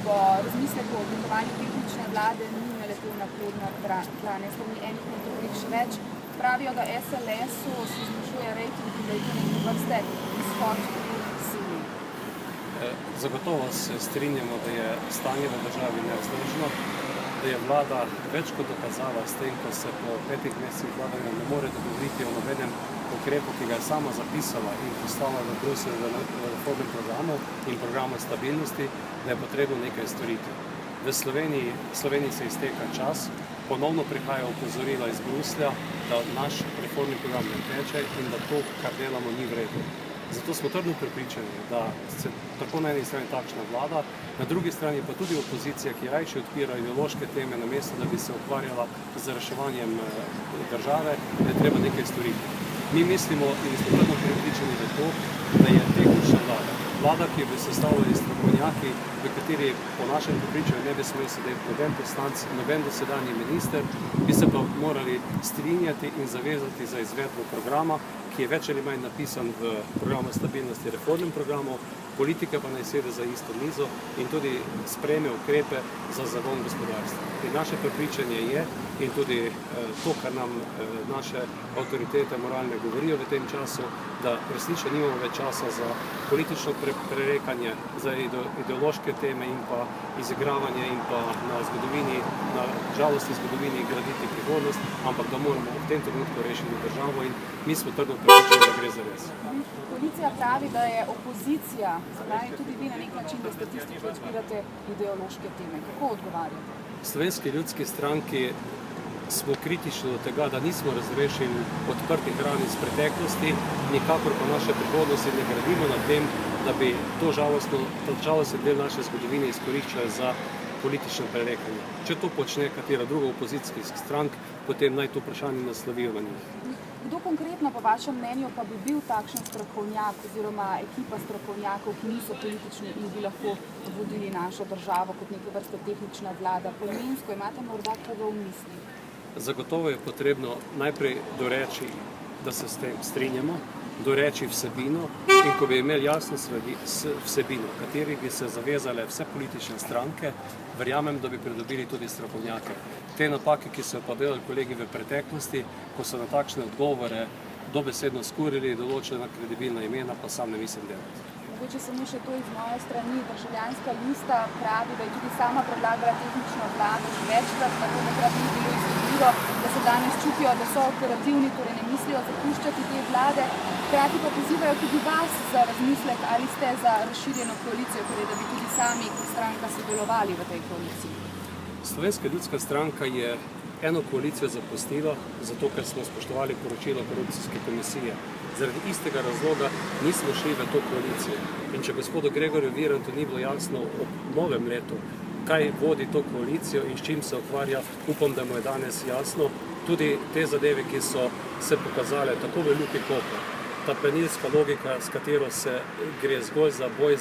po razmisleku o oblikovanju tehnične vlade ni naletel na plodna tla, ne strani enih in drugih. Še več, pravijo, da SLS-u se zmanjšuje rejting, da je to neke vrste izhod v sili. Zagotovo se strinjamo, da je stanje v državi nevzdržno, da je vlada več kot dokazala s tem, ko se po 5 mesecih vladanja ne more dogovoriti o nobenem ukrepu, ki ga je sama zapisala in poslala v Bruselj v reformnem programu in programu stabilnosti, da je potrebno nekaj storiti. V Sloveniji se izteka čas, ponovno prihaja opozorila iz Bruslja, da naš reformni program ne teče in da to, kar delamo, ni v redu. Zato smo trdno prepričani, da se tako na eni strani takšna vlada, na drugi strani pa tudi opozicija, ki rajši odpira ideološke teme, namesto da bi se ukvarjala z reševanjem države, da je treba nekaj storiti. Mi mislimo in smo trdno prepričani v to, da je tehnična vlada, ki bi sestavljali strokovnjaki, v kateri po našem prepričanju ne bi smel sedeti noben poslanec, noben dosedanji minister, bi se pa morali strinjati in zavezati za izvedbo programa, ki je več ali manj napisan v programu stabilnosti, reformnem programu, politika pa naj sede za isto mizo in tudi sprejme ukrepe za zagon gospodarstva. In naše prepričanje je, in tudi to, kar nam naše avtoritete moralne govorijo v tem času, da resnično nimamo več časa za politično prerekanje, za ideološke teme in pa izigravanje in pa na zgodovini, na žalostni zgodovini graditi prihodnost, ampak da moramo v tem trenutku rešiti državo in mi smo trdno prepričani, da gre za res. Koalicija pravi, da je opozicija, zdaj tudi vi na nek način, da statistiko odpirate ideološke teme. Kako odgovarjate? Slovenski ljudski stranki smo kritični do tega, da nismo razrešili odprtih ran iz preteklosti, nikakor pa naše prihodnosti ne gradimo na tem, da bi to žalostni del naše zgodovine izkoriščali za politično prerekanje. Če to počne katera druga opozicijskih strank, potem naj to vprašanje naslovijo na njih. Kdo konkretno po vašem mnenju pa bi bil takšen strokovnjak oziroma ekipa strokovnjakov, ki niso politični in bi lahko vodili našo državo kot neke vrste tehnična vlada? Poimensko imate morda koga v misli? Zagotovo je potrebno najprej doreči, da se s tem strinjamo, doreči vsebino in ko bi imeli jasno vsebino, kateri bi se zavezale vse politične stranke, verjamem, da bi pridobili tudi strokovnjake. Te napake, ki so pa delali kolegi v preteklosti, ko so na takšne odgovore dobesedno skurili določena kredibilna imena, pa sam ne mislim delati. Mogoče samo še to iz moje strani. Državljanska lista pravi, da je tudi sama predlagala tehnično vlado že večkrat, tako takrat ni bilo izvedljivo, da se danes čutijo, da so operativni, torej ne mislijo zapuščati te vlade. Hkrati pa pozivajo tudi vas za razmislek, ali ste za razširjeno koalicijo, torej da bi tudi sami kot stranka sodelovali v tej koaliciji. Slovenska ljudska stranka je eno koalicijo zapustila, zato ker smo spoštovali poročilo korupcijske komisije. Zaradi istega razloga nismo šli v to koalicijo. In če gospodu Gregorju Virantu ni bilo jasno ob novem letu, kaj vodi to koalicijo in s čim se ukvarja, upam, da mu je danes jasno. Tudi te zadeve, ki so se pokazale tako v Luki Koper, ta plenilska logika, s katero se gre zgolj za boj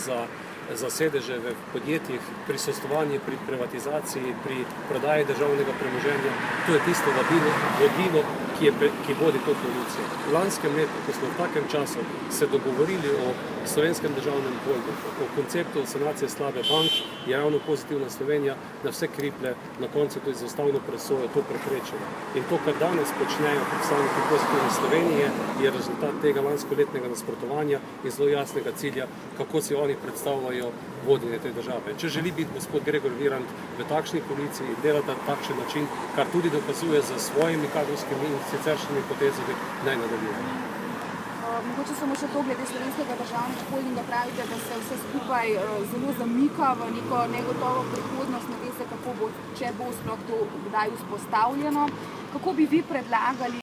za sedeže v podjetjih, pri sodelovanju, pri privatizaciji, pri prodaji državnega premoženja, to je tisto vodilo, ki vodi to koalicijo. V lanskem letu, ko smo v takem času se dogovorili o Slovenskem državnem holdingu, o konceptu sanacije slabe bank, je ravno Pozitivna Slovenija na vse kriplje na koncu tudi z ustavno presojo to preprečila. In to, kar danes počnejo predstavniki Pozitivne Slovenije, je rezultat tega lanskoletnega nasprotovanja in zelo jasnega cilja, kako si oni predstavljajo vodenje te države. Če želi biti gospod Gregor Virant v takšni koaliciji in delati na takšen način, kar tudi dokazuje za svojimi kadrovskimi in siceršnjimi potezami, naj nadaljuje. Mogoče samo še to glede Slovenskega državnega holdinga, pravite, da se vse skupaj zelo zamika v neko negotovo prihodnost, ne ve se, kako bo, če bo sploh to kdaj vzpostavljeno. Kako bi vi predlagali